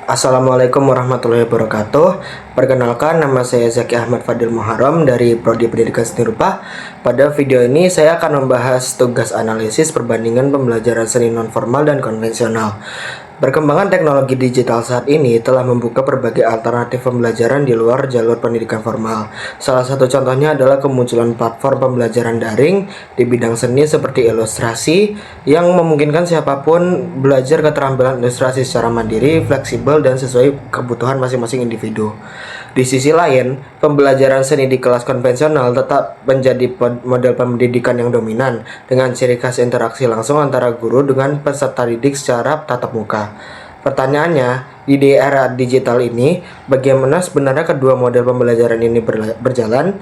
Assalamualaikum warahmatullahi wabarakatuh. Perkenalkan, nama saya Zaki Ahmad Fadil Muharram dari Prodi Pendidikan Seni Rupa. Pada video ini saya akan membahas tugas analisis perbandingan pembelajaran seni nonformal dan konvensional. Perkembangan teknologi digital saat ini telah membuka berbagai alternatif pembelajaran di luar jalur pendidikan formal. Salah satu contohnya adalah kemunculan platform pembelajaran daring di bidang seni seperti ilustrasi yang memungkinkan siapapun belajar keterampilan ilustrasi secara mandiri, fleksibel, dan sesuai kebutuhan masing-masing individu. Di sisi lain, pembelajaran seni di kelas konvensional tetap menjadi model pendidikan yang dominan dengan ciri khas interaksi langsung antara guru dengan peserta didik secara tatap muka. Pertanyaannya, di era digital ini, bagaimana sebenarnya kedua model pembelajaran ini berjalan?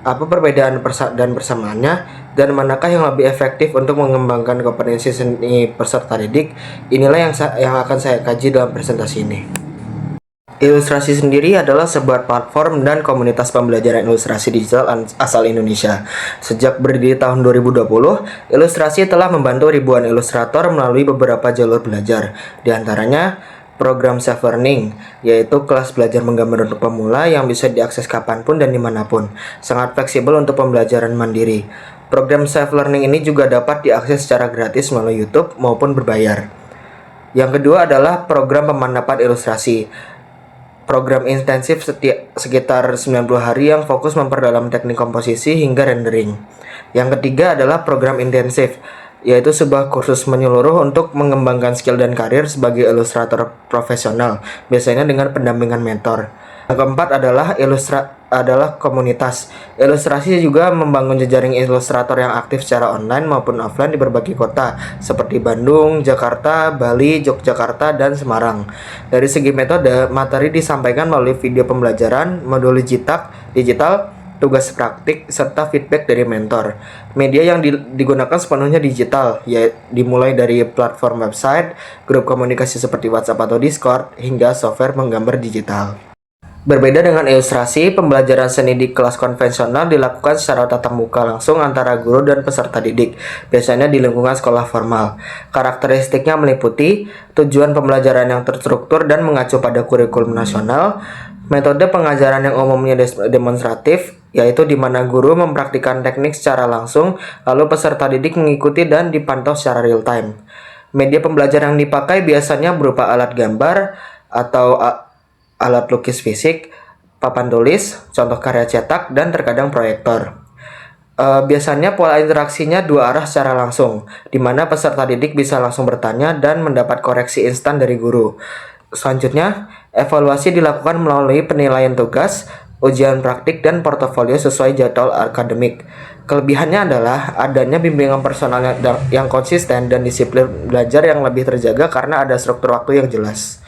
Apa perbedaan dan persamaannya? Dan manakah yang lebih efektif untuk mengembangkan kompetensi seni peserta didik? Inilah yang akan saya kaji dalam presentasi ini. Ilustrasi sendiri adalah sebuah platform dan komunitas pembelajaran ilustrasi digital asal Indonesia. Sejak berdiri tahun 2020, Ilustrasi telah membantu ribuan ilustrator melalui beberapa jalur belajar. Di antaranya, program self-learning, yaitu kelas belajar menggambar untuk pemula yang bisa diakses kapanpun dan dimanapun. Sangat fleksibel untuk pembelajaran mandiri. Program self-learning ini juga dapat diakses secara gratis melalui YouTube maupun berbayar. Yang kedua adalah program pemantapan ilustrasi. Program intensif sekitar 90 hari yang fokus memperdalam teknik komposisi hingga rendering. Yang ketiga adalah program intensif, yaitu sebuah kursus menyeluruh untuk mengembangkan skill dan karir sebagai ilustrator profesional, biasanya dengan pendampingan mentor. Yang keempat adalah komunitas. Ilustrasi juga membangun jejaring ilustrator yang aktif secara online maupun offline di berbagai kota seperti Bandung, Jakarta, Bali, Yogyakarta, dan Semarang. Dari segi metode, materi disampaikan melalui video pembelajaran, modul digital, tugas praktik, serta feedback dari mentor. Media yang digunakan sepenuhnya digital, dimulai dari platform website, grup komunikasi seperti WhatsApp atau Discord, hingga software menggambar digital. Berbeda dengan ilustrasi, pembelajaran seni di kelas konvensional dilakukan secara tatap muka langsung antara guru dan peserta didik, biasanya di lingkungan sekolah formal. Karakteristiknya meliputi tujuan pembelajaran yang terstruktur dan mengacu pada kurikulum nasional, metode pengajaran yang umumnya demonstratif, yaitu di mana guru mempraktikkan teknik secara langsung, lalu peserta didik mengikuti dan dipantau secara real time. Media pembelajaran yang dipakai biasanya berupa alat gambar atau alat lukis fisik, papan tulis, contoh karya cetak, dan terkadang proyektor. Biasanya pola interaksinya dua arah secara langsung, di mana peserta didik bisa langsung bertanya dan mendapat koreksi instan dari guru. Selanjutnya, evaluasi dilakukan melalui penilaian tugas, ujian praktik, dan portofolio sesuai jadwal akademik. Kelebihannya adalah adanya bimbingan personal yang konsisten dan disiplin belajar yang lebih terjaga karena ada struktur waktu yang jelas.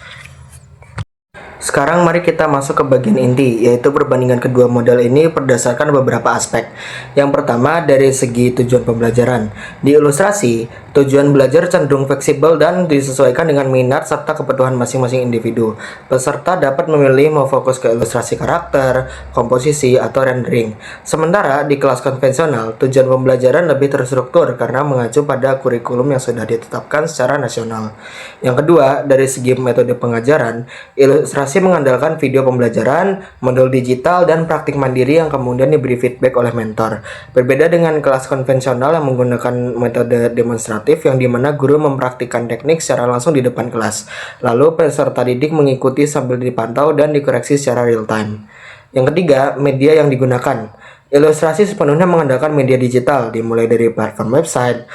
Sekarang mari kita masuk ke bagian inti, yaitu perbandingan kedua model ini berdasarkan beberapa aspek. Yang pertama, dari segi tujuan pembelajaran. Di ilustrasi, tujuan belajar cenderung fleksibel dan disesuaikan dengan minat serta kebutuhan masing-masing individu. Peserta dapat memilih mau fokus ke ilustrasi karakter, komposisi, atau rendering. Sementara di kelas konvensional, tujuan pembelajaran lebih terstruktur karena mengacu pada kurikulum yang sudah ditetapkan secara nasional. Yang kedua, dari segi metode pengajaran, ilustrasi mengandalkan video pembelajaran, modul digital, dan praktik mandiri yang kemudian diberi feedback oleh mentor. Berbeda dengan kelas konvensional yang menggunakan metode demonstratif yang dimana guru mempraktikkan teknik secara langsung di depan kelas. Lalu peserta didik mengikuti sambil dipantau dan dikoreksi secara real time. Yang ketiga, media yang digunakan. Ilustrasi sepenuhnya mengandalkan media digital, dimulai dari platform website,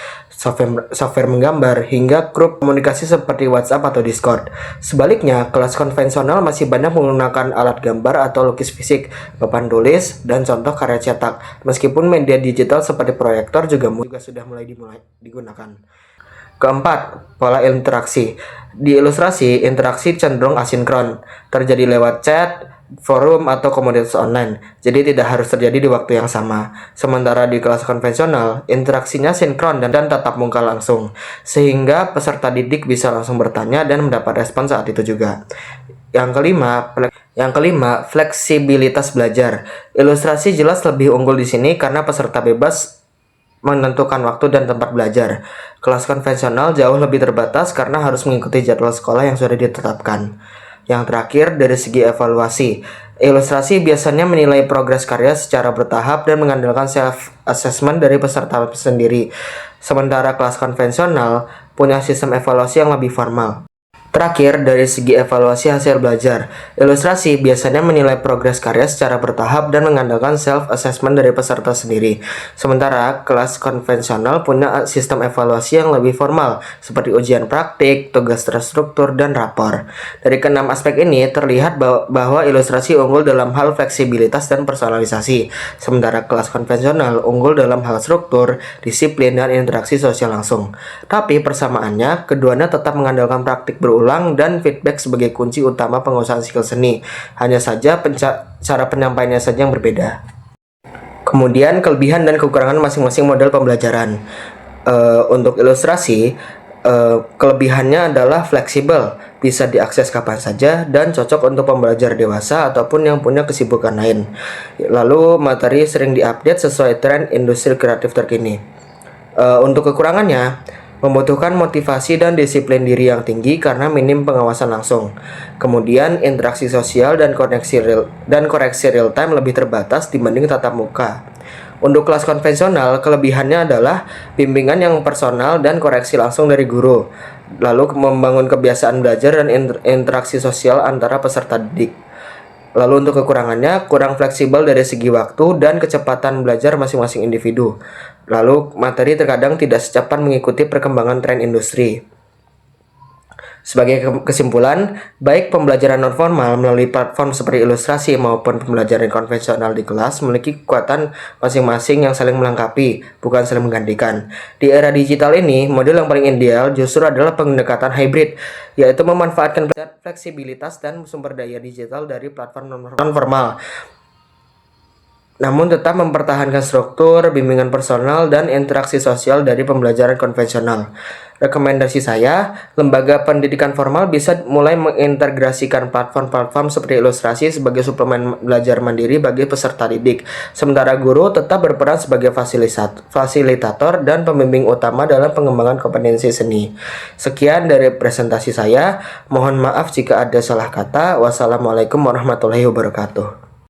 software menggambar, hingga grup komunikasi seperti WhatsApp atau Discord. Sebaliknya, kelas konvensional masih banyak menggunakan alat gambar atau lukis fisik, papan tulis, dan contoh karya cetak. Meskipun media digital seperti proyektor juga sudah mulai digunakan. Keempat, pola interaksi. Di ilustrasi, interaksi cenderung asinkron, terjadi lewat chat, forum, atau komunitas online, jadi tidak harus terjadi di waktu yang sama. Sementara di kelas konvensional, interaksinya sinkron dan tatap muka langsung, sehingga peserta didik bisa langsung bertanya dan mendapat respon saat itu juga. Yang kelima, fleksibilitas belajar. Ilustrasi jelas lebih unggul di sini karena peserta bebas menentukan waktu dan tempat belajar. Kelas konvensional jauh lebih terbatas karena harus mengikuti jadwal sekolah yang sudah ditetapkan. Yang terakhir, dari segi evaluasi. Ilustrasi biasanya menilai progres karya secara bertahap dan mengandalkan self-assessment dari peserta sendiri. Sementara kelas konvensional punya sistem evaluasi yang lebih formal. Terakhir, dari segi evaluasi hasil belajar, ilustrasi biasanya menilai progres karya secara bertahap dan mengandalkan self-assessment dari peserta sendiri. Sementara, kelas konvensional punya sistem evaluasi yang lebih formal, seperti ujian praktik, tugas terstruktur, dan rapor. Dari keenam aspek ini, terlihat bahwa ilustrasi unggul dalam hal fleksibilitas dan personalisasi, sementara kelas konvensional unggul dalam hal struktur, disiplin, dan interaksi sosial langsung. Tapi persamaannya, keduanya tetap mengandalkan praktik berulang dan feedback sebagai kunci utama penguasaan skill seni. Hanya saja cara penyampaiannya saja yang berbeda. Kemudian kelebihan dan kekurangan masing-masing model pembelajaran. Untuk ilustrasi, kelebihannya adalah fleksibel, bisa diakses kapan saja dan cocok untuk pembelajar dewasa ataupun yang punya kesibukan lain. Lalu materi sering diupdate sesuai tren industri kreatif terkini. Untuk kekurangannya, membutuhkan motivasi dan disiplin diri yang tinggi karena minim pengawasan langsung. Kemudian interaksi sosial dan koreksi real time lebih terbatas dibanding tatap muka. Untuk kelas konvensional, kelebihannya adalah bimbingan yang personal dan koreksi langsung dari guru. Lalu membangun kebiasaan belajar dan interaksi sosial antara peserta didik. Lalu untuk kekurangannya, kurang fleksibel dari segi waktu dan kecepatan belajar masing-masing individu. Lalu materi terkadang tidak secepat mengikuti perkembangan tren industri. Sebagai kesimpulan, baik pembelajaran non-formal melalui platform seperti ilustrasi maupun pembelajaran konvensional di kelas memiliki kekuatan masing-masing yang saling melengkapi, bukan saling menggantikan. Di era digital ini, model yang paling ideal justru adalah pendekatan hybrid, yaitu memanfaatkan fleksibilitas dan sumber daya digital dari platform non-formal, namun tetap mempertahankan struktur, bimbingan personal, dan interaksi sosial dari pembelajaran konvensional. Rekomendasi saya, lembaga pendidikan formal bisa mulai mengintegrasikan platform-platform seperti ilustrasi sebagai suplemen belajar mandiri bagi peserta didik. Sementara guru tetap berperan sebagai fasilitator dan pembimbing utama dalam pengembangan kompetensi seni. Sekian dari presentasi saya. Mohon maaf jika ada salah kata. Wassalamualaikum warahmatullahi wabarakatuh.